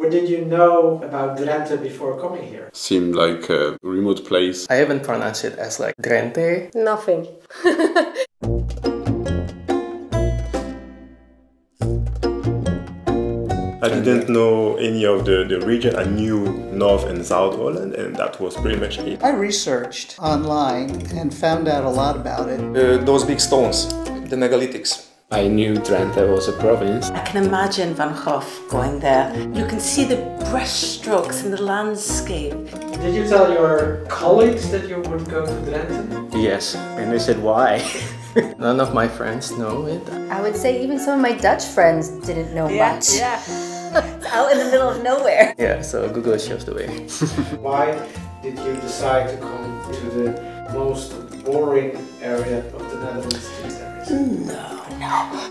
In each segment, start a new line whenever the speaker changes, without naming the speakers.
What did you know about Drenthe before coming here?
Seemed like a remote place.
I haven't pronounced it as like Drenthe.
Nothing.
I didn't know any of the region. I knew North and South Holland, and that was pretty much it.
I researched online and found out a lot about it.
Those big stones, the megalytics.
I knew Drenthe was a province.
I can imagine Van Gogh going there. You can see the brushstrokes in the landscape.
Did you tell your colleagues that you would go to Drenthe?
Yes, and they said why. None of my friends know it.
I would say even some of my Dutch friends didn't know much.
Yeah. It's out in the middle of nowhere.
Yeah, so Google shows the way.
Why did you decide to come to the most boring area of the Netherlands these days?
No.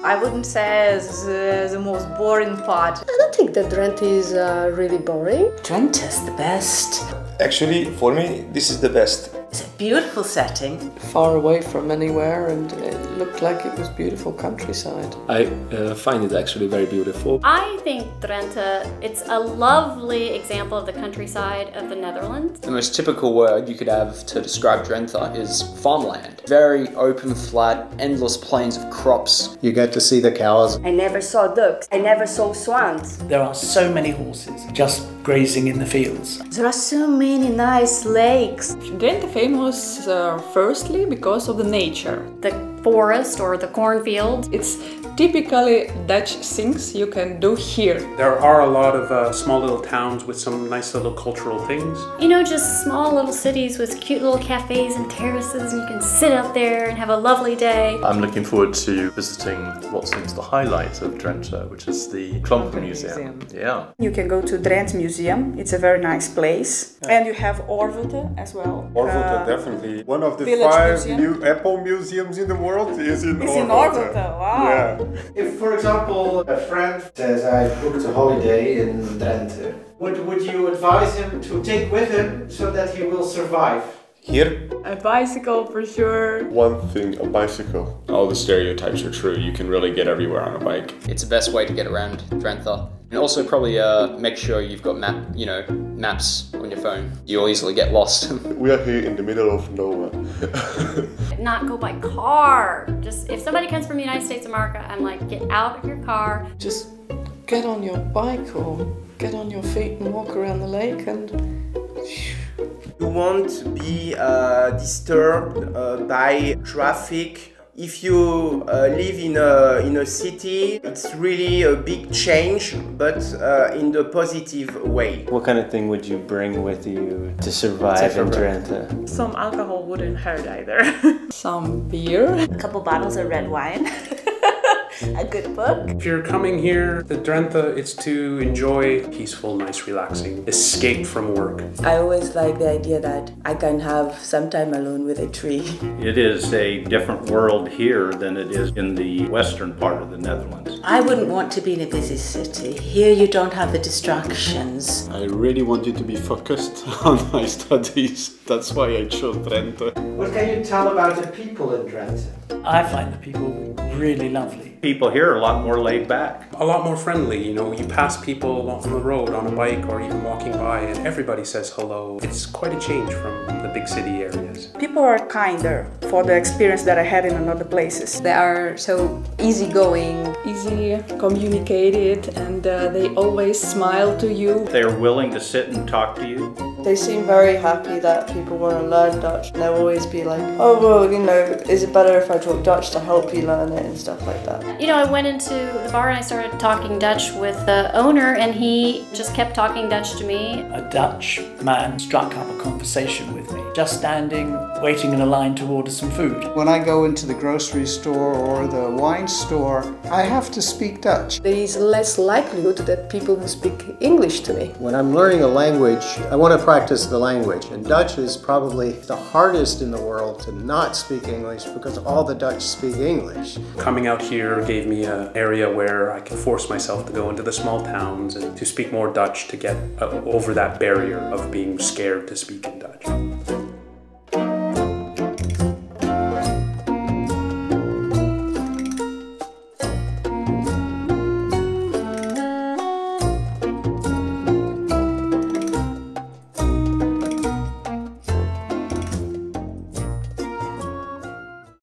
I wouldn't say it's the most boring part.
I don't think that Drenthe is really boring.
Drenthe is the best.
Actually, for me, this is the best.
It's a beautiful setting.
Far away from anywhere, and it looked like it was beautiful countryside.
I find it actually very beautiful.
I think Drenthe, it's a lovely example of the countryside of the Netherlands.
The most typical word you could have to describe Drenthe is farmland. Very open, flat, endless plains of crops.
You get to see the cows.
I never saw ducks. I never saw swans.
There are so many horses just grazing in the fields.
There are so many nice lakes.
Drenthe famous firstly because of the nature.
The forest or the cornfield.
It's typically Dutch things you can do here.
There are a lot of small little towns with some nice little cultural things.
You know, just small little cities with cute little cafes and terraces, and you can sit out there and have a lovely day.
I'm looking forward to visiting what seems the highlight of Drenthe, which is the Klompenmuseum. Yeah.
You can go to Drents Museum. It's a very nice place. And you have Orvelte as well.
Orvelte, definitely. One of the
Village
5
museum.
new Apple museums in the world is in Orvelte.
In Orvelte, wow.
Yeah.
If, for example, a friend says, I booked a holiday in Drenthe, would you advise him to take with him so that he will survive?
Here?
A bicycle for sure.
One thing, a bicycle.
All the stereotypes are true. You can really get everywhere on a bike.
It's the best way to get around Drenthe. And also probably make sure you've got maps on your phone. You'll easily get lost.
We are here in the middle of nowhere.
Not go by car. Just if somebody comes from the United States of America, I'm like, get out of your car.
Just get on your bike or get on your feet and walk around the lake and...
You won't be disturbed by traffic. If you live in a city, it's really a big change, but in the positive way.
What kind of thing would you bring with you to survive in Drenthe?
Some alcohol wouldn't hurt either. Some beer.
A couple bottles of red wine. A good book.
If you're coming here to Drenthe, it's to enjoy peaceful, nice, relaxing, escape from work.
I always like the idea that I can have some time alone with a tree.
It is a different world here than it is in the western part of the Netherlands.
I wouldn't want to be in a busy city. Here you don't have the distractions.
I really want you to be focused on my studies. That's why I chose Drenthe.
What can you tell about the people in Drenthe?
I find the people really lovely.
People here are a lot more laid back.
A lot more friendly, you know, you pass people on the road on a bike or even walking by and everybody says hello. It's quite a change from the big city areas.
People are kinder for the experience that I had in other places.
They are so easygoing, easy communicated, and they always smile to you.
They are willing to sit and talk to you.
They seem very happy that people want to learn Dutch. And they'll always be like, oh well, you know, is it better if I talk Dutch to help you learn it and stuff like that.
You know, I went into the bar and I started talking Dutch with the owner, and he just kept talking Dutch to me.
A Dutch man struck up a conversation with me, just standing, waiting in a line to order some food.
When I go into the grocery store or the wine store, I have to speak Dutch.
There is less likelihood that people will speak English to me.
When I'm learning a language, I want to practice the language, and Dutch is probably the hardest in the world to not speak English because all the Dutch speak English.
Coming out here gave me an area where I could force myself to go into the small towns and to speak more Dutch to get over that barrier of being scared to speak in Dutch.